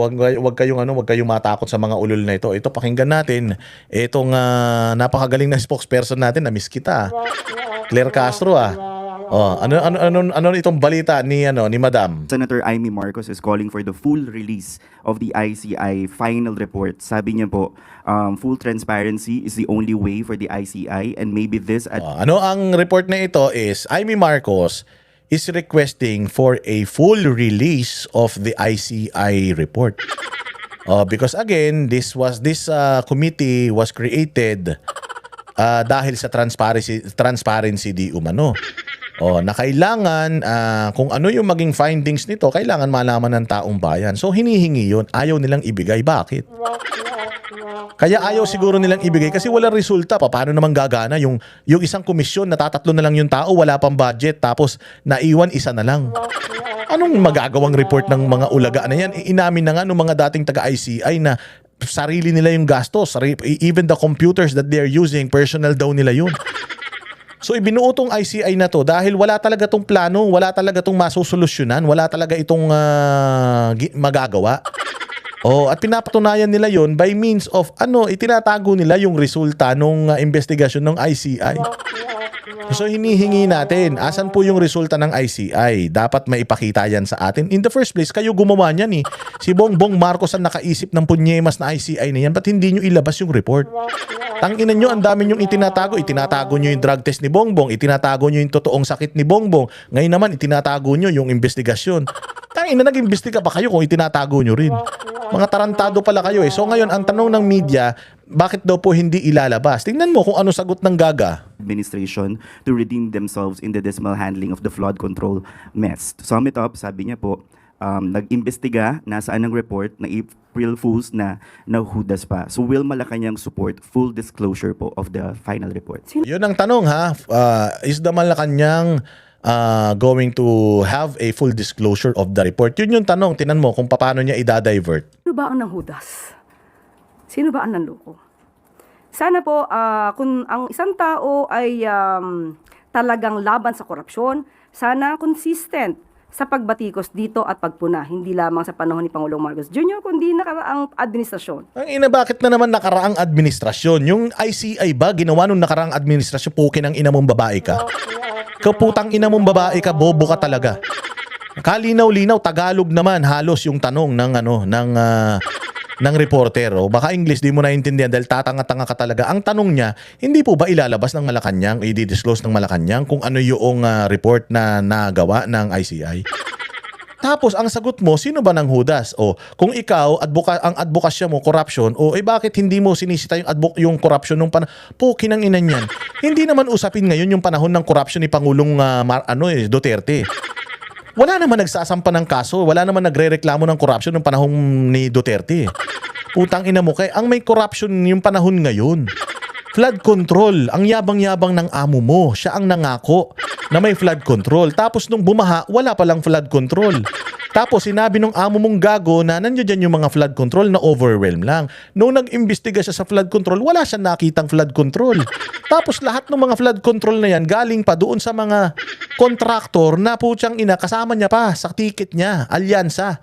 Wag kayong matakot sa mga ulol na ito. Ito pakinggan natin itong napakagaling na spokesperson natin, na miss kita. Claire Castro Oh, ano itong balita ni Madam? Senator Amy Marcos is calling for the full release of the ICI final report. Sabi niya po, full transparency is the only way for the ICI, and maybe this Ano ang report na ito is Amy Marcos is requesting for a full release of the ICI report. Because again, this committee was created dahil sa transparency di umano. Na kailangan kung ano yung maging findings nito, kailangan malaman ng taong bayan. So hinihingi yun, ayaw nilang ibigay. Bakit? Kaya ayaw siguro nilang ibigay kasi walang resulta. Paano naman gagana yung isang komisyon, natatatlo na lang yung tao, wala pang budget, tapos naiwan isa na lang. Anong magagawang report ng mga ulaga na yan? Inamin na nga ng mga dating taga-ICI na sarili nila yung gastos. Even the computers that they are using, personal daw nila yun. So ibinuo tong ICI na to dahil wala talaga tong plano, wala talaga tong masusolusyonan, wala talaga itong magagawa. At pinapatunayan nila yon by means of itinatago nila yung resulta ng investigasyon ng ICI. So hinihingi natin, asan po yung resulta ng ICI? Dapat maipakita yan sa atin. In the first place, kayo gumawa niyan . Si Bongbong Marcos ang nakaisip ng punyemas na ICI na yan. Ba't hindi nyo ilabas yung report? Tanginan nyo, ang dami nyong itinatago. Itinatago nyo yung drug test ni Bongbong. Itinatago nyo yung totoong sakit ni Bongbong. Ngayon naman, itinatago nyo yung investigasyon. Tanginan, nag-imbestiga pa kayo kung itinatago nyo rin. Mga tarantado pala kayo . So ngayon, ang tanong ng media, bakit daw po hindi ilalabas? Tingnan mo kung ano sagot ng Gaga. Administration to redeem themselves in the dismal handling of the flood control mess. To sum it up, sabi niya po, nag-imbestiga, nasaan ang report na April Fools na nahudas pa. So will Malacanang support full disclosure po of the final report? Yun ang tanong is the Malacanang going to have a full disclosure of the report? Yun yung tanong. Tinan mo kung paano niya i-divert. Sino ba ang nanghudas? Sino ba ang nanloko? Sana po, kung ang isang tao ay talagang laban sa korupsyon, sana consistent sa pagbatikos dito at pagpuna, hindi lamang sa panahon ni Pangulong Marcos Jr., kundi nakaraang administrasyon. Ang bakit na naman nakaraang administrasyon? Yung ICI ba, ginawa nung nakaraang administrasyon, pukin ang ina mong babae ka? Kaputang ina mong babae ka, bobo ka talaga. Kalinaw-linaw, Tagalog naman, halos yung tanong ng reporter. Baka English di mo naintindihan dahil tatanga-tanga ka talaga. Ang tanong niya, hindi po ba ilalabas ng Malacanang, i-disclose ng Malacanang kung ano yung report na nagawa ng ICI? Tapos ang sagot mo, sino ba nang hudas? Kung ikaw, ang advokasya mo, corruption, bakit hindi mo sinisita yung corruption nung pukin ang ina niyan? Hindi naman usapin ngayon yung panahon ng corruption ni Pangulong Duterte. Wala naman nagsasampa ng kaso, wala naman nagrereklamo ng corruption ng panahon ni Duterte. Putang ina mo, kaya ang may corruption yung panahon ngayon. Flood control, ang yabang-yabang ng amo mo, siya ang nangako na may flood control. Tapos nung bumaha, wala palang flood control. Tapos sinabi nung amo mong gago na nandiyo dyan yung mga flood control na overwhelm lang. Nung nag-imbestiga siya sa flood control, wala siyang nakitang flood control. Tapos lahat ng mga flood control na yan galing pa doon sa mga kontraktor na putyang ina, kasama niya pa sa ticket niya, alyansa.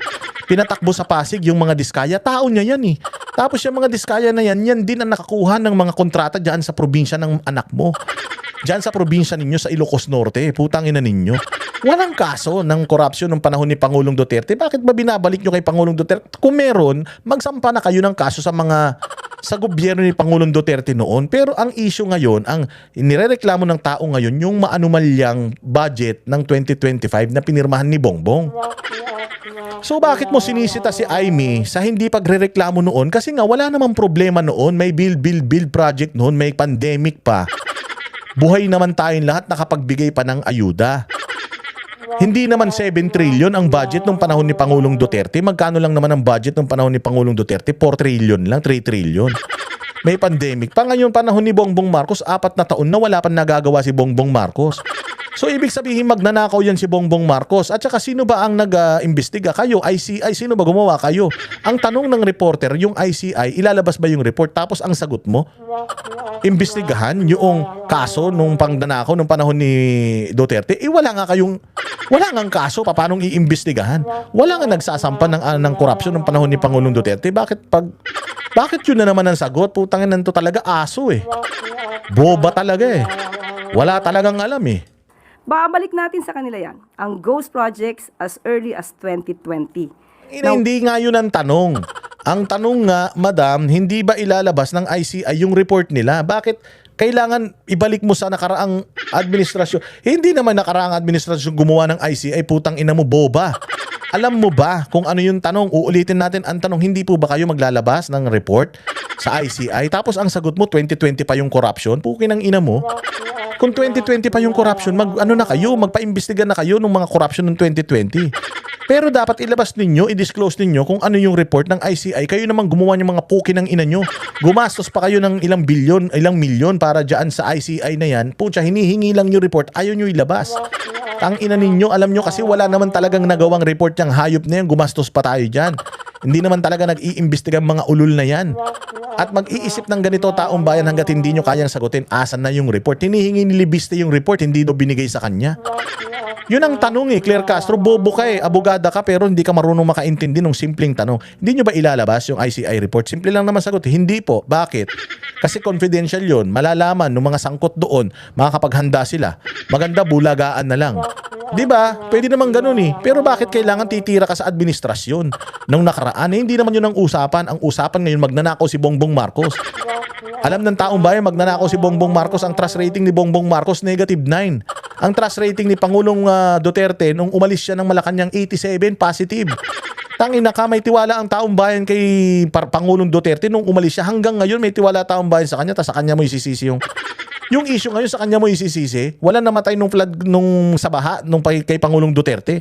Pinatakbo sa Pasig yung mga diskaya, tao niya yan . Tapos yung mga diskaya na yan, yan din ang nakakuha ng mga kontrata dyan sa probinsya ng anak mo. Dyan sa probinsya ninyo sa Ilocos Norte, putang ina ninyo. Walang kaso ng korupsyon ng panahon ni Pangulong Duterte. Bakit ba binabalik nyo kay Pangulong Duterte? Kung meron, magsampa na kayo ng kaso sa gobyerno ni Pangulong Duterte noon. Pero ang issue ngayon, ang inirereklamo ng tao ngayon, yung maanumalyang budget ng 2025 na pinirmahan ni Bongbong. So bakit mo sinisita si Amy sa hindi pagrereklamo noon? Kasi nga wala namang problema noon. May build project noon, may pandemic pa. Buhay naman tayong lahat, nakapagbigay pa ng ayuda. Hindi naman 7 trillion ang budget ng panahon ni Pangulong Duterte. Magkano lang naman ang budget ng panahon ni Pangulong Duterte? 4 trillion lang, 3 trillion. May pandemic pa. Ngayon panahon ni Bongbong Marcos, 4 na taon na wala pa nagagawa si Bongbong Marcos. So ibig sabihin magnanakaw yan si Bongbong Marcos. At saka sino ba ang nag-imbestiga? Kayo, ICI, sino ba gumawa? Kayo. Ang tanong ng reporter, yung ICI, ilalabas ba yung report? Tapos ang sagot mo, imbestigahan yung kaso nung pangnanakaw nung panahon ni Duterte. Wala nga kayong Wala ngang kaso, paanong iimbestigahan? Wala nga nagsasampa ng korupsyon ng panahon ni Pangulong Duterte. Bakit yun na naman ang sagot? Putangin nanto talaga aso eh. Boba talaga eh. Wala talagang alam eh. Babalik natin sa kanila yan. Ang ghost projects as early as 2020. Hindi nga yun ang tanong. Ang tanong nga, madam, hindi ba ilalabas ng ICI yung report nila? Bakit kailangan ibalik mo sa nakaraang administrasyon? Hindi naman nakaraang administrasyon gumawa ng ICI, putang ina mo, boba. Alam mo ba kung ano yung tanong? Uulitin natin ang tanong, hindi po ba kayo maglalabas ng report sa ICI? Tapos ang sagot mo, 2020 pa yung corruption? Pukin ang ina mo. Kung 2020 pa yung corruption, magpa-imbestiga na kayo ng mga corruption ng 2020. Pero dapat ilabas ninyo, i-disclose ninyo kung ano yung report ng ICI. Kayo naman gumawa ng mga puki ng ina nyo. Gumastos pa kayo ng ilang bilyon, ilang milyon para dyan sa ICI na yan. Pucha, hinihingi lang yung report, ayaw nyo ilabas. Tang ina ninyo, alam nyo kasi wala naman talagang nagawang report yung hayop na yan. Gumastos pa tayo dyan. Hindi naman talaga nag-iimbestiga mga ulul na yan. At mag-iisip ng ganito taong bayan hanggat hindi nyo kayang sagutin, asan na yung report. Hinihingi ni Libiste yung report, hindi do binigay sa kanya. Yun ang tanong eh, Claire Castro, bobo ka eh, abogada ka pero hindi ka marunong makaintindi ng simpleng tanong. Hindi nyo ba ilalabas yung ICI report? Simple lang naman sagot, hindi po. Bakit? Kasi confidential yun, malalaman ng mga sangkot doon, makakapaghanda sila. Maganda, bulagaan na lang. Di ba? Pwede naman ganun eh. Pero bakit kailangan titira ka sa administrasyon? Nung nakaraan, eh, hindi naman yun ang usapan. Ang usapan ngayon, magnanakaw si Bongbong Marcos. Alam ng taong bayan, magnanakaw si Bongbong Marcos, ang trust rating ni Bongbong Marcos, -9. Ang trust rating ni Pangulong Duterte, nung umalis siya ng Malacanang, 87, positive. Tangina ka, may tiwala ang taong bayan kay Pangulong Duterte nung umalis siya. Hanggang ngayon, may tiwala taong bayan sa kanya, tapos sa kanya mo isisisi yung issue ngayon, sa kanya mo isisisi. Wala namatay nung flood nung sa baha nung kay Pangulong Duterte.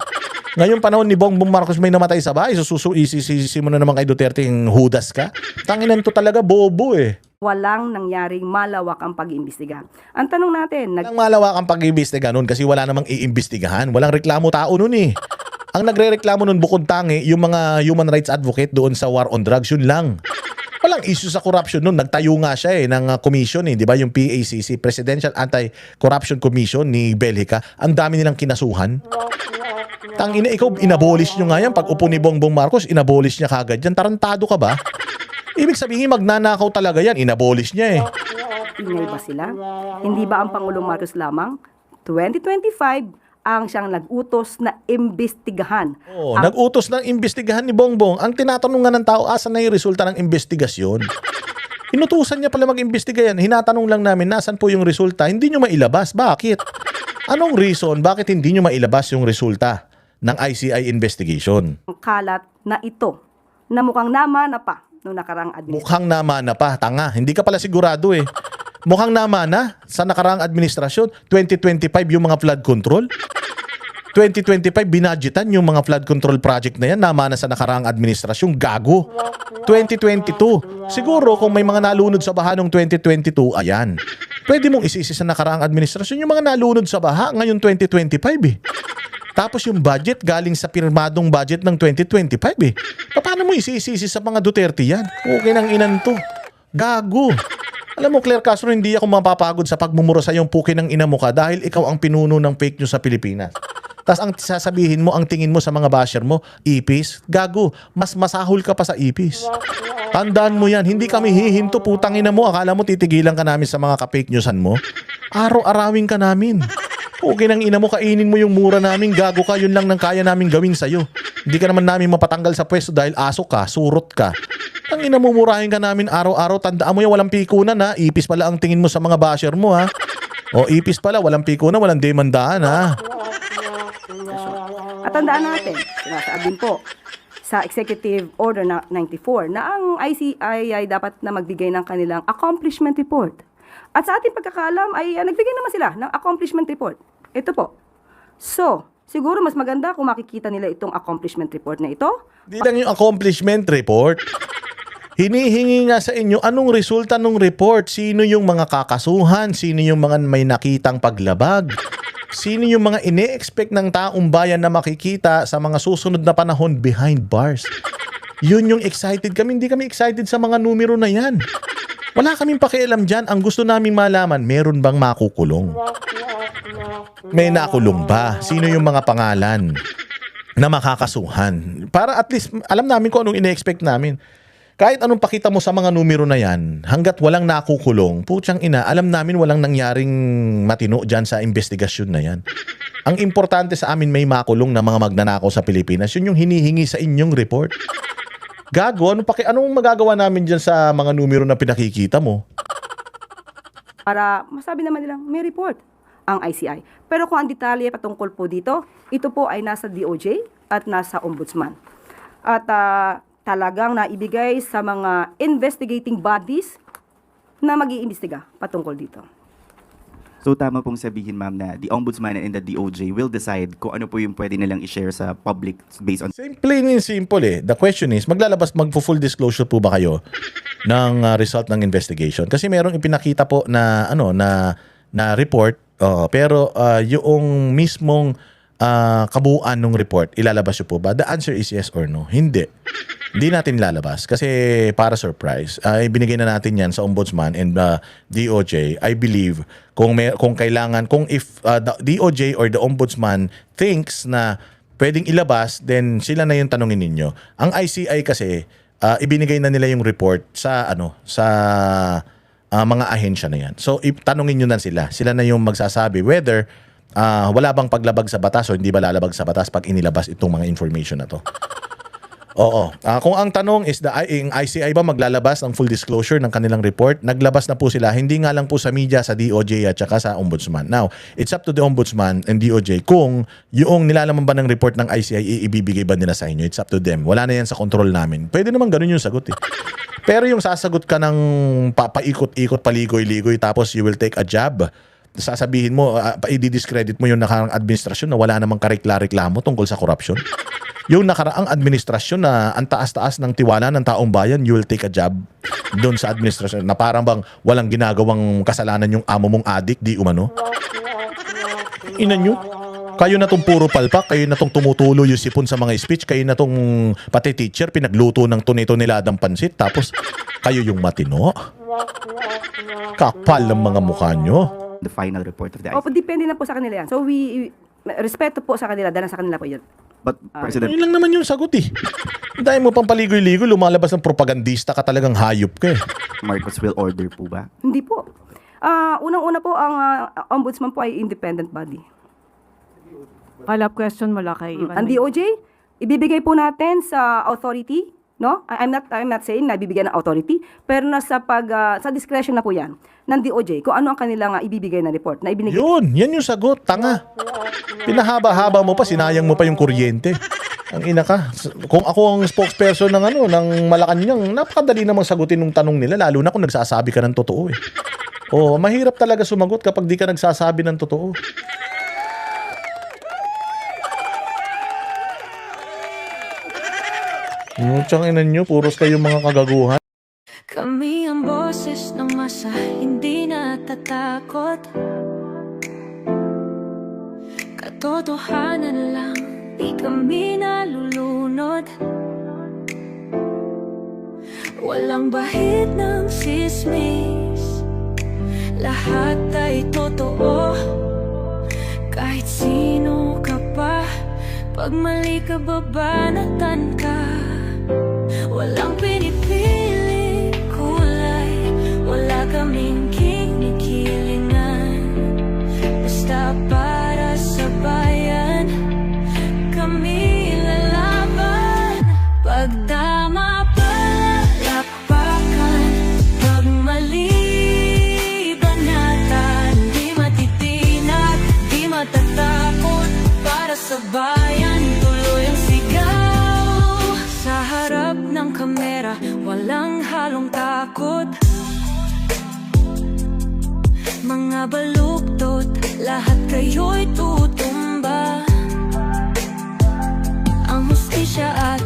Ngayon panahon ni Bongbong Marcos may namatay sa bahay, isisisi mo na naman kay Duterte yung hudas ka. Tanginan to talaga, bobo eh. Walang nangyaring malawak ang pag-iimbestiga. Ang tanong natin, Walang malawak ang pag-iimbestiga nun kasi wala namang iimbestigahan. Walang reklamo tao nun eh. Ang nagre-reklamo nun bukod tangi, yung mga human rights advocate doon sa war on drugs, yun lang. Walang issue sa corruption nun. Nagtayo nga siya eh ng commission eh, di ba? Yung PACC, Presidential Anti-Corruption Commission ni Belhica. Ang dami nilang kinasuhan. Tangina, ikaw, inabolish nyo nga yan. Pag upo ni Bongbong Marcos, inabolish niya kagad yan. Tarantado ka ba? Ibig sabihin, magnanakaw talaga yan. Inabolish niya eh. ingay ba sila? Hindi ba ang Pangulong Marcos lamang? 2025 ang siyang nag-utos na imbestigahan. Oh, nag-utos ng imbestigahan ni Bongbong. Ang tinatanong nga ng tao, asan na yung resulta ng investigasyon? Inutusan niya pala mag-imbestiga yan. Hinatanong lang namin, nasan po yung resulta? Hindi nyo mailabas. Bakit? Anong reason? Bakit hindi nyo mailabas yung resulta ng ICI investigation? Ang kalat na ito na mukhang namana pa noong nakaraang administrasyon. Mukhang namana pa. Tanga. Hindi ka pala sigurado eh. Mukhang namana sa nakaraang administrasyon. 2025 yung mga flood control. 2025 binadgetan yung mga flood control project na yan. Namana sa nakaraang administrasyon. Gago. 2022. Siguro kung may mga nalunod sa baha noong 2022, ayan. Pwede mong isisi sa nakaraang administrasyon yung mga nalunod sa baha ngayon 2025 eh. Tapos yung budget galing sa pirmadong budget ng 2025 eh. Paano mo isisisi sa mga Duterte yan? Okay nang inan to. Gago. Alam mo, Claire Castro, hindi ako mapapagod sa pagmumura sa yung puki ng ina mo ka dahil ikaw ang pinuno ng fake news sa Pilipinas. Tapos ang sasabihin mo, ang tingin mo sa mga basher mo, ipis. Gago, mas masahol ka pa sa ipis. Tandaan mo yan, hindi kami hihinto, putang ina mo. Akala mo titigilan ka namin sa mga ka-fake newsan mo? Araw-arawin ka namin. Okay nang ina mo, kainin mo yung mura namin, gago ka, yun lang nang kaya namin gawin sa'yo. Hindi ka naman namin mapatanggal sa pwesto dahil aso ka, surot ka. Ang ina mo, murahin ka namin araw-araw, tandaan mo yan, walang pikunan ha. Ipis pala ang tingin mo sa mga basher mo ha. O ipis pala, walang pikunan, walang demandaan ha. At tandaan natin, sinasabi po sa Executive Order na 94 na ang ICI ay dapat na magbigay ng kanilang accomplishment report. At sa ating pagkakaalam ay nagbigay naman sila ng accomplishment report. Ito po. So, siguro mas maganda kung makikita nila itong accomplishment report na ito. Di lang yung accomplishment report. Hinihingi nga sa inyo anong resulta ng report. Sino yung mga kakasuhan? Sino yung mga may nakitang paglabag? Sino yung mga ine-expect ng taong bayan na makikita sa mga susunod na panahon behind bars? Yun yung excited kami. Hindi kami excited sa mga numero na yan. Wala kaming pakialam dyan. Ang gusto naming malaman, meron bang makukulong? May nakulong ba? Sino yung mga pangalan na makakasuhan? Para at least alam namin kung anong ine-expect namin. Kahit anong pakita mo sa mga numero na yan, hanggat walang nakukulong, putyang ina, alam namin walang nangyaring matino dyan sa investigasyon na yan. Ang importante sa amin may makulong na mga magnanakaw sa Pilipinas, yun yung hinihingi sa inyong report. Gago, anong magagawa namin dyan sa mga numero na pinakikita mo? Para masabi naman nilang may report ang ICI. Pero kung ang detalye patungkol po dito, ito po ay nasa DOJ at nasa Ombudsman. At talagang naibigay sa mga investigating bodies na mag-iimbestiga patungkol dito. So tama pong sabihin, ma'am, na the Ombudsman and the DOJ will decide kung ano po yung pwede nilang i-share sa public based on... Plain and simple eh. The question is, magpo-full disclosure po ba kayo ng result ng investigation? Kasi merong ipinakita po na na report, pero yung mismong kabuuan ng report, ilalabas nyo po ba? The answer is yes or no. Hindi. Hindi natin lalabas kasi para surprise. Binigay na natin yan sa Ombudsman and DOJ. I believe kung kailangan, if the DOJ or the Ombudsman thinks na pwedeng ilabas, then sila na yung tanungin ninyo. Ang ICI kasi, ibinigay na nila yung report sa mga ahensya na yan. So, tanungin nyo na sila. Sila na yung magsasabi whether wala bang paglabag sa batas o hindi ba lalabag sa batas pag inilabas itong mga information na to. Oo. Kung ang tanong is yung ICI ba maglalabas ng full disclosure ng kanilang report, naglabas na po sila. Hindi nga lang po sa media, sa DOJ at saka sa Ombudsman. Now, it's up to the Ombudsman and DOJ kung yung nilalaman ba ng report ng ICI ibibigay ba nila sa inyo. It's up to them. Wala na yan sa control namin. Pwede naman ganun yung sagot eh. Pero yung sasagot ka ng paikot-ikot, paligoy-ligoy tapos you will take a jab, sasabihin mo, i-discredit mo yung nakaraang administrasyon na wala namang karikla-reklamo tungkol sa korupsyon. Yung nakaraang administrasyon na ang taas-taas ng tiwala ng taong bayan, you will take a jab doon sa administrasyon na parang bang walang ginagawang kasalanan yung amo mong adik, di umano. Ina nyo, kayo na tong puro palpak, kayo na tong tumutulo yung sipon sa mga speech, kayo na tong pati teacher, pinagluto ng tunito-niladang pansit, tapos kayo yung matino. Kapal ng mga mukha nyo. The final report of the ICI. Opo, depende na po sa kanila yan. So, respeto po sa kanila, dahil sa kanila po yun. But, President, Yun lang naman yung sagot eh. Dahil mo pang paligoy-ligoy, lumalabas ng propagandista ka, talagang hayop ka eh. Marcos will order po ba? Hindi po. Unang-una po, ang Ombudsman po ay independent body. Follow-up question mula kay Ivan. Ang DOJ, ibibigay po natin sa authority, no? I'm not saying na ibibigay ng authority, pero nasa sa discretion na po 'yan ng DOJ kung ano ang kanilang ibibigay na report na ibinigay. Yan yung sagot, tanga. Pinahaba-haba mo pa, sinayang mo pa yung kuryente. Ang ina ka. Kung ako ang spokesperson ng Malacanang, napakadali namang sagutin ng tanong nila, lalo na kung nagsasabi ka ng totoo eh. Mahirap talaga sumagot kapag di ka nagsasabi ng totoo. Mutsang ina nyo, puros kayong mga kagaguhan. Kami ang boses ng masa, hindi natatakot. Katotohanan lang, di kami nalulunod. Walang bahid ng sismis, lahat ay totoo. Kahit sino ka pa, pag mali ka babanatan ka. Walang pinipili kulay, wala kaming kinikilingan. Basta para sa bayan, kami lalaban. Pag tama palakpakan, pag mali banatan. Di matitinag, di matatakot, para sa bayan tuloy ang sigaw. Sa harap ng kamera, walang halong takot. Mga baluktot, lahat kayo'y tutumba. Ang hustisya at